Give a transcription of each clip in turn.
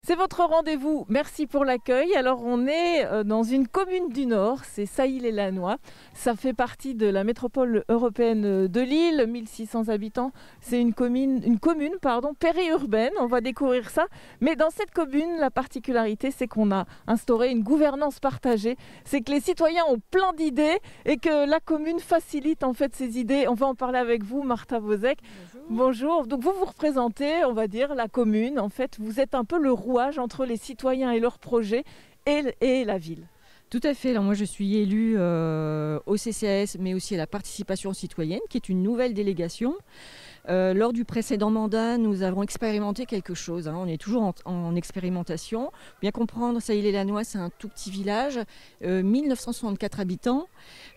C'est votre rendez-vous, merci pour l'accueil. Alors on est dans une commune du Nord, c'est Sailly-lès-Lannoy. Ça fait partie de la métropole européenne de Lille, 1600 habitants. C'est une commune périurbaine, on va découvrir ça. Mais dans cette commune, la particularité, c'est qu'on a instauré une gouvernance partagée. C'est que les citoyens ont plein d'idées et que la commune facilite en fait ces idées. On va en parler avec vous, Martha Vozek. Bonjour. Donc vous représentez, on va dire, la commune. En fait, vous êtes un peu le rouage entre les citoyens et leurs projets et la ville. Tout à fait. Alors moi, je suis élue au CCAS, mais aussi à la participation citoyenne, qui est une nouvelle délégation. Lors du précédent mandat, nous avons expérimenté quelque chose. On est toujours en expérimentation. Bien comprendre, Sailly-lès-Lannoy, c'est un tout petit village, 1964 habitants,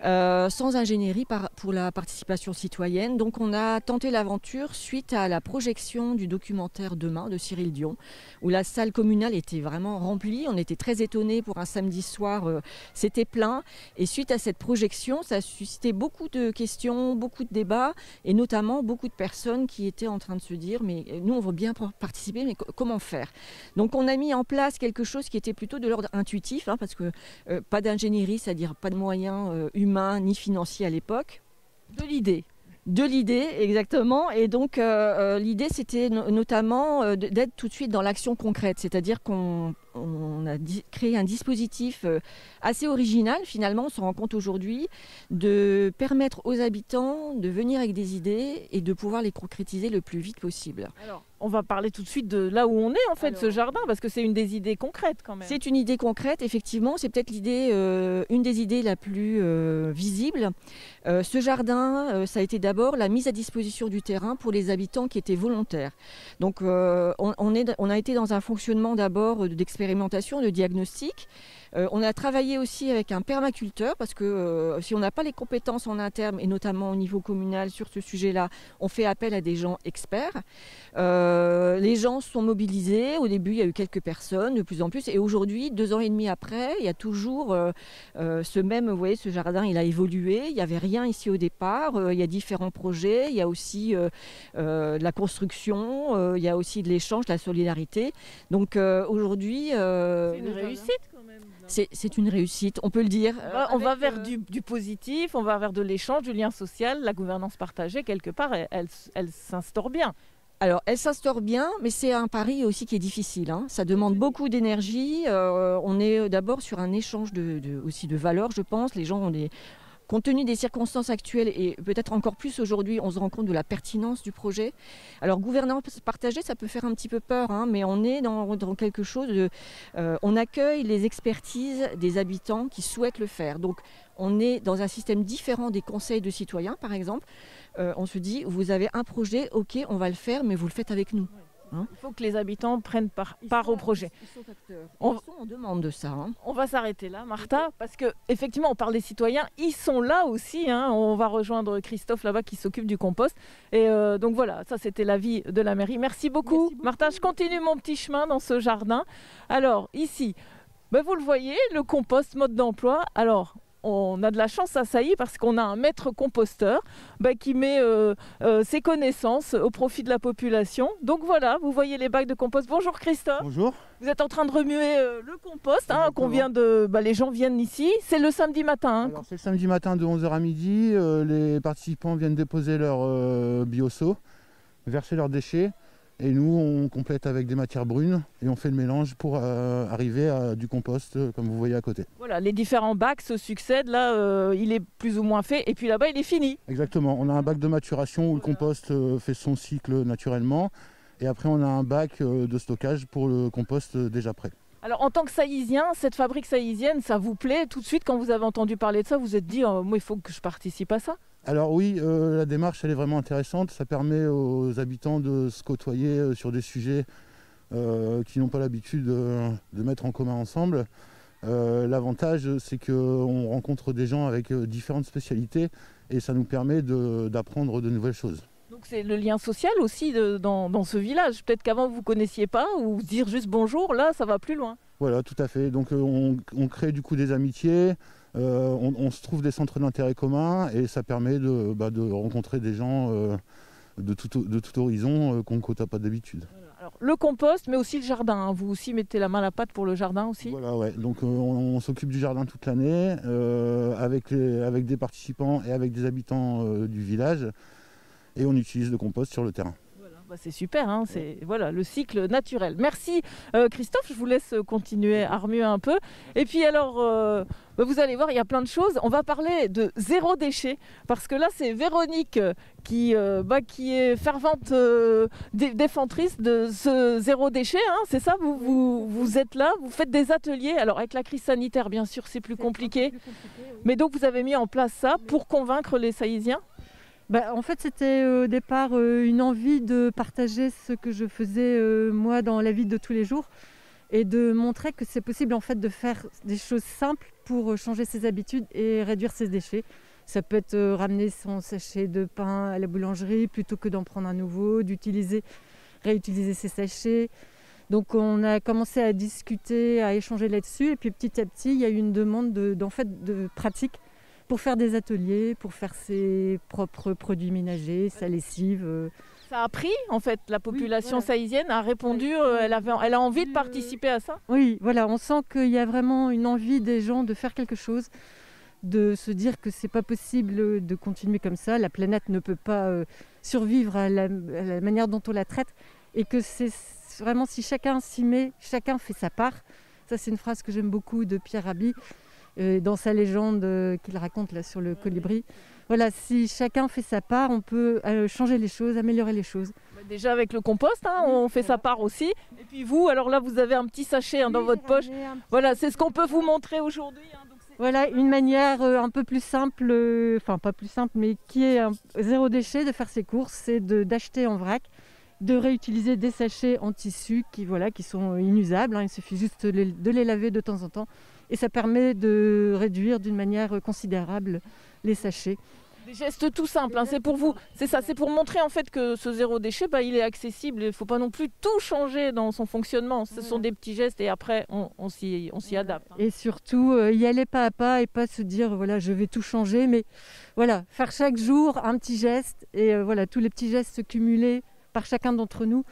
sans ingénierie pour la participation citoyenne. Donc on a tenté l'aventure suite à la projection du documentaire Demain de Cyril Dion, où la salle communale était vraiment remplie. On était très étonnés pour un samedi soir, c'était plein. Et suite à cette projection, ça a suscité beaucoup de questions, beaucoup de débats, et notamment beaucoup de personnes qui étaient en train de se dire mais nous on veut bien participer mais comment faire. Donc on a mis en place quelque chose qui était plutôt de l'ordre intuitif, parce que pas d'ingénierie, c'est-à-dire pas de moyens humains ni financiers à l'époque. De l'idée, exactement. Et donc l'idée c'était notamment d'être tout de suite dans l'action concrète, c'est-à-dire qu'on a créé un dispositif assez original finalement, on se rend compte aujourd'hui, de permettre aux habitants de venir avec des idées et de pouvoir les concrétiser le plus vite possible. Alors, on va parler tout de suite de là où on est en fait, ce jardin, parce que c'est une des idées concrètes quand même. C'est une idée concrète, effectivement, c'est peut-être une des idées la plus visible. Ce jardin, ça a été d'abord la mise à disposition du terrain pour les habitants qui étaient volontaires. Donc on a été dans un fonctionnement d'abord d'expérimentation, de diagnostic. On a travaillé aussi avec un permaculteur parce que si on n'a pas les compétences en interne et notamment au niveau communal sur ce sujet-là, on fait appel à des gens experts. Les gens sont mobilisés. Au début, il y a eu quelques personnes, de plus en plus. Et aujourd'hui, 2 ans et demi après, il y a toujours vous voyez, ce jardin, il a évolué. Il n'y avait rien ici au départ. Il y a différents projets. Il y a aussi de la construction. Il y a aussi de l'échange, de la solidarité. Donc aujourd'hui... c'est une réussite quand même. C'est une réussite, on peut le dire. On va vers du positif, on va vers de l'échange, du lien social, la gouvernance partagée, quelque part, elle s'instaure bien. Alors, elle s'instaure bien, mais c'est un pari aussi qui est difficile. Ça demande beaucoup d'énergie. On est d'abord sur un échange aussi de valeurs, je pense. Les gens ont compte tenu des circonstances actuelles et peut-être encore plus aujourd'hui, on se rend compte de la pertinence du projet. Alors, gouvernance partagée, ça peut faire un petit peu peur, mais on est dans quelque chose de... on accueille les expertises des habitants qui souhaitent le faire. Donc, on est dans un système différent des conseils de citoyens, par exemple. On se dit, vous avez un projet, ok, on va le faire, mais vous le faites avec nous. Il faut que les habitants prennent part au projet. Ils sont acteurs. Ils sont en demande de ça. On va s'arrêter là, Martha, parce qu'effectivement, on parle des citoyens, ils sont là aussi. On va rejoindre Christophe là-bas qui s'occupe du compost. Et donc voilà, ça c'était l'avis de la mairie. Merci beaucoup, Martha. Je continue mon petit chemin dans ce jardin. Alors, ici, vous le voyez, le compost, mode d'emploi. Alors, on a de la chance à Sailly parce qu'on a un maître composteur qui met ses connaissances au profit de la population. Donc voilà, vous voyez les bacs de compost. Bonjour Christophe. Bonjour. Vous êtes en train de remuer le compost qu'on vient les gens viennent ici. C'est le samedi matin. Alors, c'est le samedi matin de 11h à midi. Les participants viennent déposer leur bioseau, verser leurs déchets. Et nous, on complète avec des matières brunes et on fait le mélange pour arriver à du compost, comme vous voyez à côté. Voilà, les différents bacs se succèdent. Là, il est plus ou moins fait. Et puis là-bas, il est fini. Exactement. On a un bac de maturation où le compost fait son cycle naturellement. Et après, on a un bac de stockage pour le compost déjà prêt. Alors, en tant que saillysien, cette fabrique saillysienne, ça vous plaît? Tout de suite, quand vous avez entendu parler de ça, vous vous êtes dit, moi, il faut que je participe à ça? Alors oui, la démarche elle est vraiment intéressante, ça permet aux habitants de se côtoyer sur des sujets qu'ils n'ont pas l'habitude de mettre en commun ensemble. L'avantage c'est qu'on rencontre des gens avec différentes spécialités et ça nous permet d'apprendre de nouvelles choses. Donc c'est le lien social aussi dans ce village, peut-être qu'avant vous ne connaissiez pas ou dire juste bonjour, là ça va plus loin. Voilà, tout à fait, donc on crée du coup des amitiés. On se trouve des centres d'intérêt communs et ça permet de rencontrer des gens de tout horizon qu'on ne côtoie pas d'habitude. Voilà. Alors, le compost, mais aussi le jardin, hein. Vous aussi mettez la main à la pâte pour le jardin aussi? Voilà, ouais. Donc on s'occupe du jardin toute l'année avec des participants et avec des habitants du village. Et on utilise le compost sur le terrain. Bah, c'est super, hein, c'est voilà, le cycle naturel. Merci Christophe, je vous laisse continuer à remuer un peu. Et puis alors, vous allez voir, il y a plein de choses. On va parler de zéro déchet, parce que là c'est Véronique qui est fervente défendrice de ce zéro déchet, hein, c'est ça, vous êtes là, vous faites des ateliers. Alors avec la crise sanitaire, bien sûr, c'est plus compliqué. Oui. Mais donc vous avez mis en place ça pour convaincre les Saïsiens? En fait, c'était au départ une envie de partager ce que je faisais moi dans la vie de tous les jours et de montrer que c'est possible en fait de faire des choses simples pour changer ses habitudes et réduire ses déchets. Ça peut être ramener son sachet de pain à la boulangerie plutôt que d'en prendre un nouveau, réutiliser ses sachets. Donc on a commencé à discuter, à échanger là-dessus et puis petit à petit, il y a eu une demande de pratique pour faire des ateliers, pour faire ses propres produits ménagers, sa lessive. Ça a pris, en fait, la population saïsienne a répondu, elle a envie de participer à ça? Oui, voilà, on sent qu'il y a vraiment une envie des gens de faire quelque chose, de se dire que c'est pas possible de continuer comme ça, la planète ne peut pas survivre à la manière dont on la traite, et que c'est vraiment si chacun s'y met, chacun fait sa part. Ça, c'est une phrase que j'aime beaucoup de Pierre Rabhi, dans sa légende qu'il raconte là sur le colibri. Voilà, si chacun fait sa part, on peut changer les choses, améliorer les choses. Déjà avec le compost, hein, on fait sa part aussi. Et puis vous, alors là, vous avez un petit sachet dans votre poche. Voilà, c'est ce qu'on peut vous montrer aujourd'hui. Hein, voilà, une manière un peu plus simple, enfin pas plus simple, mais qui est zéro déchet de faire ses courses, c'est d'acheter en vrac, de réutiliser des sachets en tissu qui sont inusables. Hein, il suffit juste de les laver de temps en temps. Et ça permet de réduire d'une manière considérable les sachets. Des gestes tout simples, hein, c'est pour vous, c'est ça, c'est pour montrer en fait que ce zéro déchet, il est accessible. Il ne faut pas non plus tout changer dans son fonctionnement. Ce sont des petits gestes et après on s'y adapte. Hein. Et surtout, y aller pas à pas et pas se dire voilà je vais tout changer, mais voilà, faire chaque jour un petit geste et voilà, tous les petits gestes cumulés par chacun d'entre nous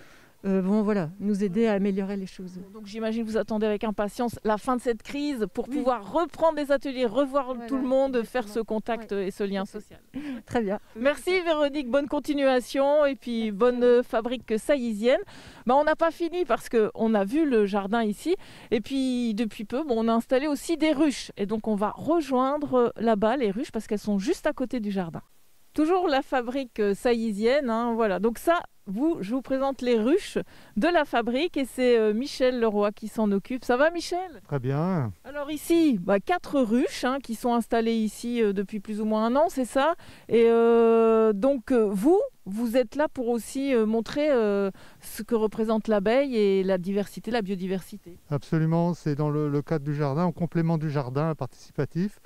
vont nous aider à améliorer les choses. Donc j'imagine que vous attendez avec impatience la fin de cette crise pour pouvoir reprendre des ateliers, revoir tout le monde, faire ce contact et ce lien social. Très bien. Merci Véronique, bonne continuation et puis bonne fabrique saïsienne. On n'a pas fini parce qu'on a vu le jardin ici et puis depuis peu on a installé aussi des ruches et donc on va rejoindre là-bas les ruches parce qu'elles sont juste à côté du jardin. Toujours la fabrique saïsienne, hein, voilà. Donc ça, je vous présente les ruches de la fabrique et c'est Michel Leroy qui s'en occupe. Ça va Michel? Très bien. Alors ici, 4 ruches qui sont installées ici depuis plus ou moins un an, c'est ça. Et donc vous êtes là pour aussi montrer ce que représente l'abeille et la diversité, la biodiversité. Absolument, c'est dans le cadre du jardin, en complément du jardin participatif.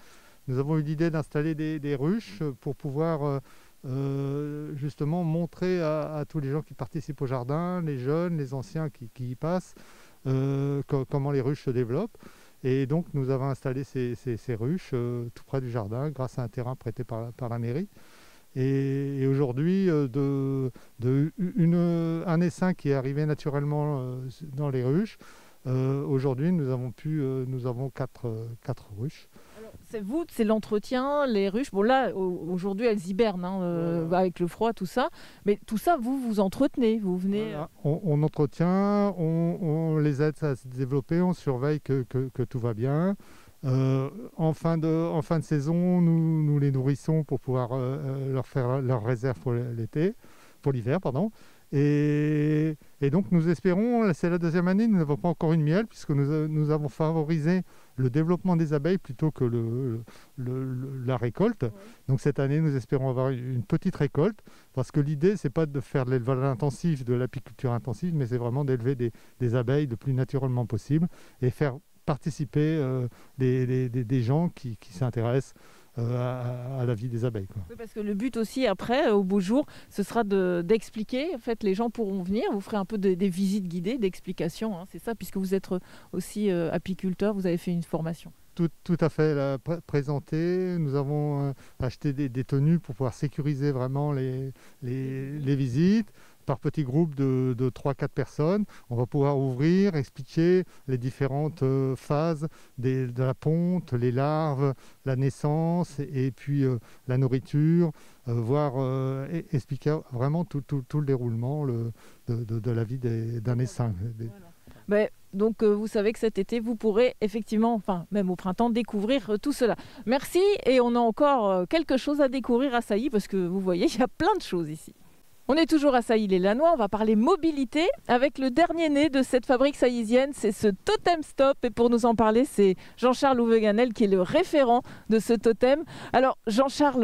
Nous avons eu l'idée d'installer des ruches pour pouvoir justement montrer à tous les gens qui participent au jardin, les jeunes, les anciens qui y passent, comment les ruches se développent. Et donc nous avons installé ces ruches tout près du jardin grâce à un terrain prêté par la mairie. Et aujourd'hui, un essaim qui est arrivé naturellement dans les ruches, aujourd'hui nous avons 4 ruches. C'est l'entretien, les ruches. Bon là, aujourd'hui, elles hibernent avec le froid, tout ça. Mais tout ça, vous entretenez, vous venez... Voilà. On entretient, on les aide à se développer, on surveille que tout va bien. En fin de saison, nous les nourrissons pour pouvoir leur faire leur réserve pour l'hiver, pardon. Et donc nous espérons, c'est la deuxième année, nous n'avons pas encore une miel puisque nous avons favorisé le développement des abeilles plutôt que la récolte. Ouais. Donc cette année, nous espérons avoir une petite récolte parce que l'idée, c'est pas de faire de l'élevage intensif, de l'apiculture intensive, mais c'est vraiment d'élever des abeilles le plus naturellement possible et faire participer des gens qui s'intéressent à la vie des abeilles. Quoi. Oui, parce que le but aussi, après, au beau jour, ce sera d'expliquer. En fait, les gens pourront venir, vous ferez un peu des visites guidées, d'explications. Hein, c'est ça, puisque vous êtes aussi apiculteur, vous avez fait une formation. Tout à fait présenté. Nous avons acheté des tenues pour pouvoir sécuriser vraiment les visites, par petits groupes de 3-4 personnes. On va pouvoir ouvrir, expliquer les différentes phases de la ponte, les larves, la naissance et puis la nourriture, expliquer vraiment tout le déroulement de la vie d'un essaim. Voilà. Donc vous savez que cet été, vous pourrez effectivement, enfin même au printemps, découvrir tout cela. Merci, et on a encore quelque chose à découvrir à Sailly, parce que vous voyez, il y a plein de choses ici. On est toujours à Sailly-les-Lannoy, on va parler mobilité avec le dernier né de cette fabrique saillysienne, c'est ce Totem Stop. Et pour nous en parler, c'est Jean-Charles Houveganel qui est le référent de ce totem. Alors Jean-Charles,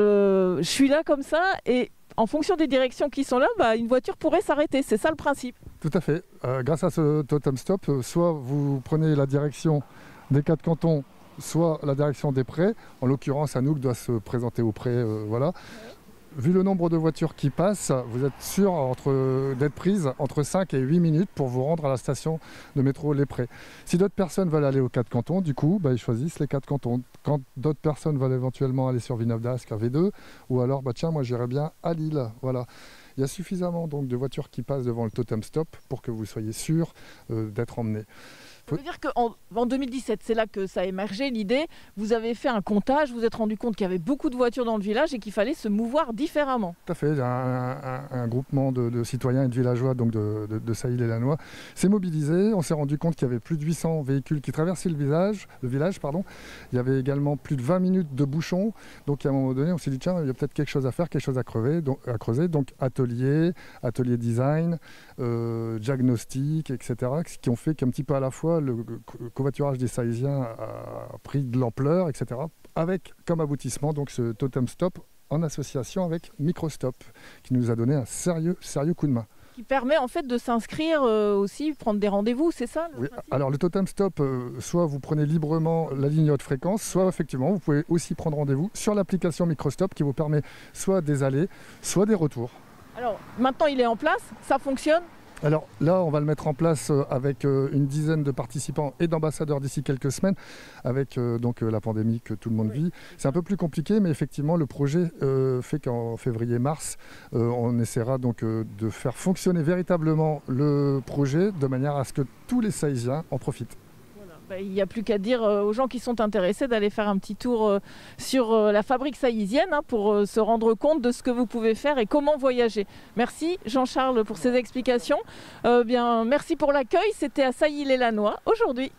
je suis là comme ça, et en fonction des directions qui sont là, une voiture pourrait s'arrêter, c'est ça le principe. Tout à fait. Grâce à ce Totem Stop, soit vous prenez la direction des 4 cantons, soit la direction des prés. En l'occurrence, Anouk doit se présenter aux prés, voilà. Ouais. Vu le nombre de voitures qui passent, vous êtes sûr d'être prise entre 5 et 8 minutes pour vous rendre à la station de métro Les Prés. Si d'autres personnes veulent aller aux 4 cantons, du coup, ils choisissent les 4 cantons. Quand d'autres personnes veulent éventuellement aller sur Villeneuve d'Ascq à V2, ou alors, tiens, moi j'irais bien à Lille. Voilà. Il y a suffisamment donc de voitures qui passent devant le Totem Stop pour que vous soyez sûr d'être emmené. Ça veut dire qu'en 2017, c'est là que ça a émergé l'idée, vous avez fait un comptage, vous vous êtes rendu compte qu'il y avait beaucoup de voitures dans le village et qu'il fallait se mouvoir différemment. Tout à fait, un groupement de citoyens et de villageois donc de Sailly-les-Lannoy s'est mobilisé. On s'est rendu compte qu'il y avait plus de 800 véhicules qui traversaient le village. Il y avait également plus de 20 minutes de bouchons. Donc à un moment donné, on s'est dit, tiens, il y a peut-être quelque chose à faire, quelque chose à creuser. Donc atelier design, diagnostic, etc. qui ont fait qu'un petit peu à la fois le covoiturage des Saillysiens a pris de l'ampleur, etc. Avec comme aboutissement donc ce Totem Stop en association avec Microstop, qui nous a donné un sérieux coup de main. Qui permet en fait de s'inscrire aussi, prendre des rendez-vous, c'est ça Oui. Alors le Totem Stop, soit vous prenez librement la ligne haute fréquence, soit effectivement vous pouvez aussi prendre rendez-vous sur l'application Microstop qui vous permet soit des allées, soit des retours. Alors maintenant il est en place, ça fonctionne ? Alors là, on va le mettre en place avec une dizaine de participants et d'ambassadeurs d'ici quelques semaines, avec donc la pandémie que tout le monde vit. C'est un peu plus compliqué, mais effectivement, le projet fait qu'en février-mars, on essaiera donc de faire fonctionner véritablement le projet de manière à ce que tous les Saillysiens en profitent. Il n'y a plus qu'à dire aux gens qui sont intéressés d'aller faire un petit tour sur la fabrique saillysienne pour se rendre compte de ce que vous pouvez faire et comment voyager. Merci Jean-Charles pour ces explications. Merci pour l'accueil. C'était à Sailly-les-Lannoy aujourd'hui.